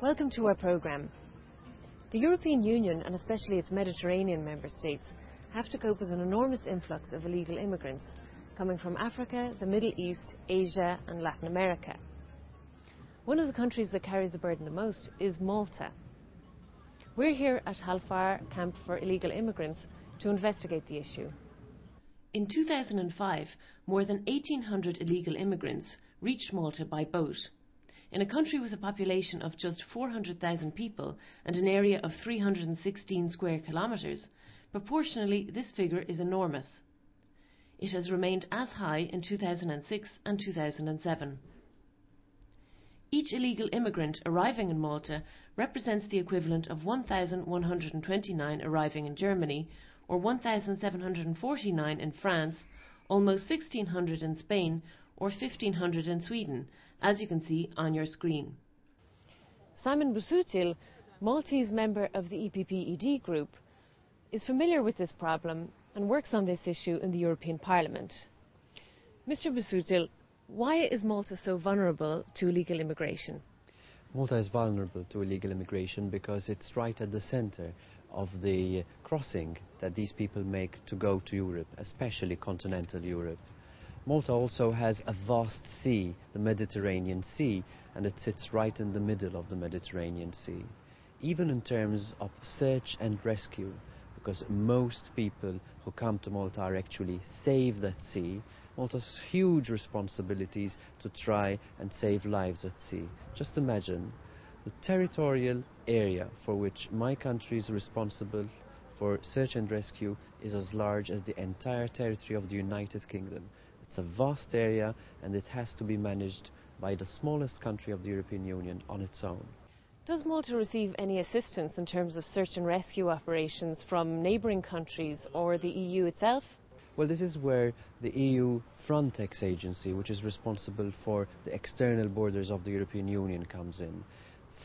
Welcome to our programme. The European Union, and especially its Mediterranean member states, have to cope with an enormous influx of illegal immigrants coming from Africa, the Middle East, Asia and Latin America. One of the countries that carries the burden the most is Malta. We're here at Halfar Camp for Illegal Immigrants to investigate the issue. In 2005, more than 1,800 illegal immigrants reached Malta by boat. In a country with a population of just 400,000 people and an area of 316 square kilometres, proportionally this figure is enormous. It has remained as high in 2006 and 2007. Each illegal immigrant arriving in Malta represents the equivalent of 1,129 arriving in Germany, or 1,749 in France, almost 1,600 in Spain, or 1,500 in Sweden, as you can see on your screen. Simon Busuttil, Maltese member of the EPP-ED group, is familiar with this problem and works on this issue in the European Parliament. Mr. Busuttil, why is Malta so vulnerable to illegal immigration? Malta is vulnerable to illegal immigration because it's right at the centre of the crossing that these people make to go to Europe, especially continental Europe. Malta also has a vast sea, the Mediterranean Sea, and it sits right in the middle of the Mediterranean Sea. Even in terms of search and rescue, because most people who come to Malta are actually save that sea, Malta has huge responsibilities to try and save lives at sea. Just imagine the territorial area for which my country is responsible for search and rescue is as large as the entire territory of the United Kingdom. It's a vast area and it has to be managed by the smallest country of the European Union on its own. Does Malta receive any assistance in terms of search and rescue operations from neighbouring countries or the EU itself? Well, this is where the EU Frontex agency, which is responsible for the external borders of the European Union, comes in.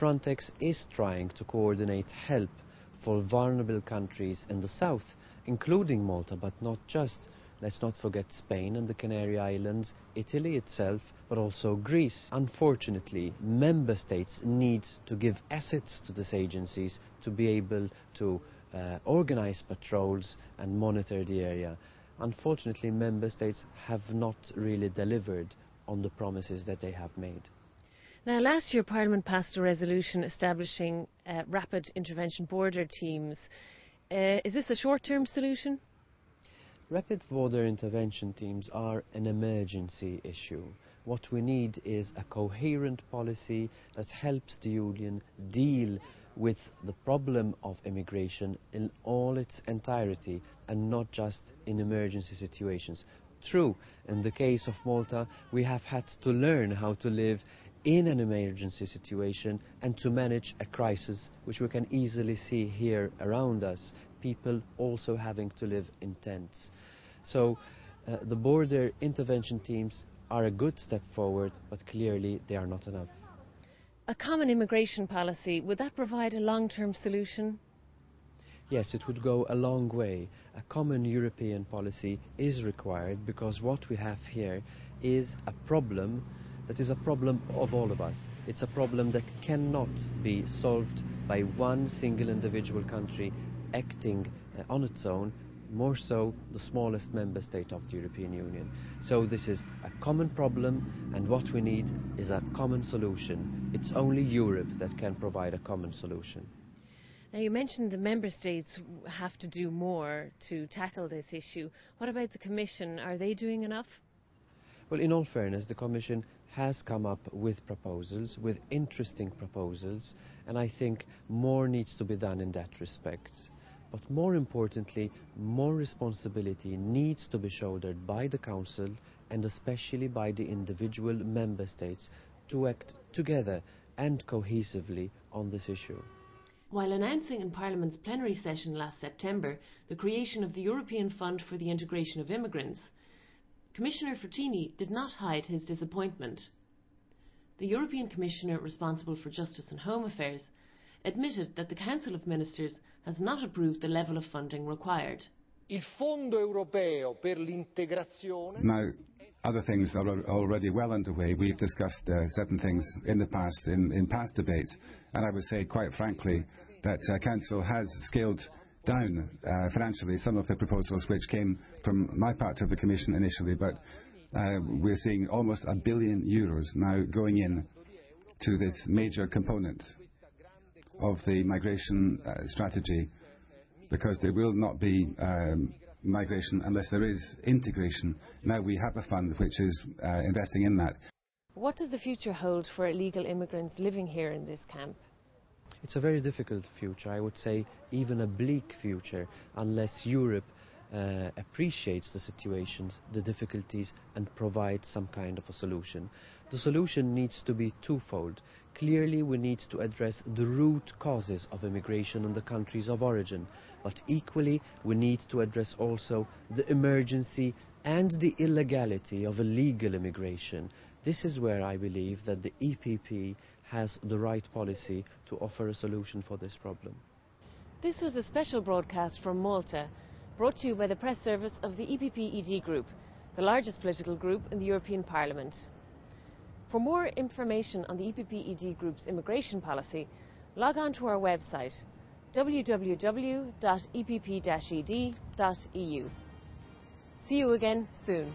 Frontex is trying to coordinate help for vulnerable countries in the south, including Malta, but not just. Let's not forget Spain and the Canary Islands, Italy itself, but also Greece. Unfortunately, member states need to give assets to these agencies to be able to organize patrols and monitor the area. Unfortunately, member states have not really delivered on the promises that they have made. Now, last year Parliament passed a resolution establishing rapid intervention border teams. Is this a short-term solution? Rapid border intervention teams are an emergency issue. What we need is a coherent policy that helps the Union deal with the problem of immigration in all its entirety and not just in emergency situations. True, in the case of Malta, we have had to learn how to live in an emergency situation and to manage a crisis, which we can easily see here around us, people also having to live in tents. So the border intervention teams are a good step forward, but clearly they are not enough. A common immigration policy, would that provide a long-term solution? Yes, it would go a long way. A common European policy is required because what we have here is a problem that is a problem of all of us. It's a problem that cannot be solved by one single individual country acting on its own, more so the smallest member state of the European Union. So this is a common problem, and what we need is a common solution. It's only Europe that can provide a common solution. Now, you mentioned the member states have to do more to tackle this issue. What about the Commission? Are they doing enough? Well, in all fairness, the Commission has come up with proposals, with interesting proposals, and I think more needs to be done in that respect. But more importantly, more responsibility needs to be shouldered by the Council and especially by the individual member states to act together and cohesively on this issue. While announcing in Parliament's plenary session last September the creation of the European Fund for the Integration of Immigrants, Commissioner Frattini did not hide his disappointment. The European Commissioner responsible for Justice and Home Affairs admitted that the Council of Ministers has not approved the level of funding required. Il Fondo Europeo per l'Integrazione. Now, Other things are already well underway. We've discussed certain things in the past, in past debates, and I would say, quite frankly, that Council has scaled down financially some of the proposals which came from my part of the Commission initially, but we're seeing almost €1 billion now going in to this major component of the migration strategy, because there will not be migration unless there is integration. Now we have a fund which is investing in that. What does the future hold for illegal immigrants living here in this camp? It's a very difficult future, I would say even a bleak future, unless Europe appreciates the situations, the difficulties, and provides some kind of a solution. The solution needs to be twofold. Clearly, we need to address the root causes of immigration in the countries of origin, but equally we need to address also the emergency and the illegality of illegal immigration. This is where I believe that the EPP has the right policy to offer a solution for this problem. This was a special broadcast from Malta, brought to you by the press service of the EPP-ED Group, the largest political group in the European Parliament. For more information on the EPP-ED Group's immigration policy, log on to our website www.epp-ed.eu. See you again soon.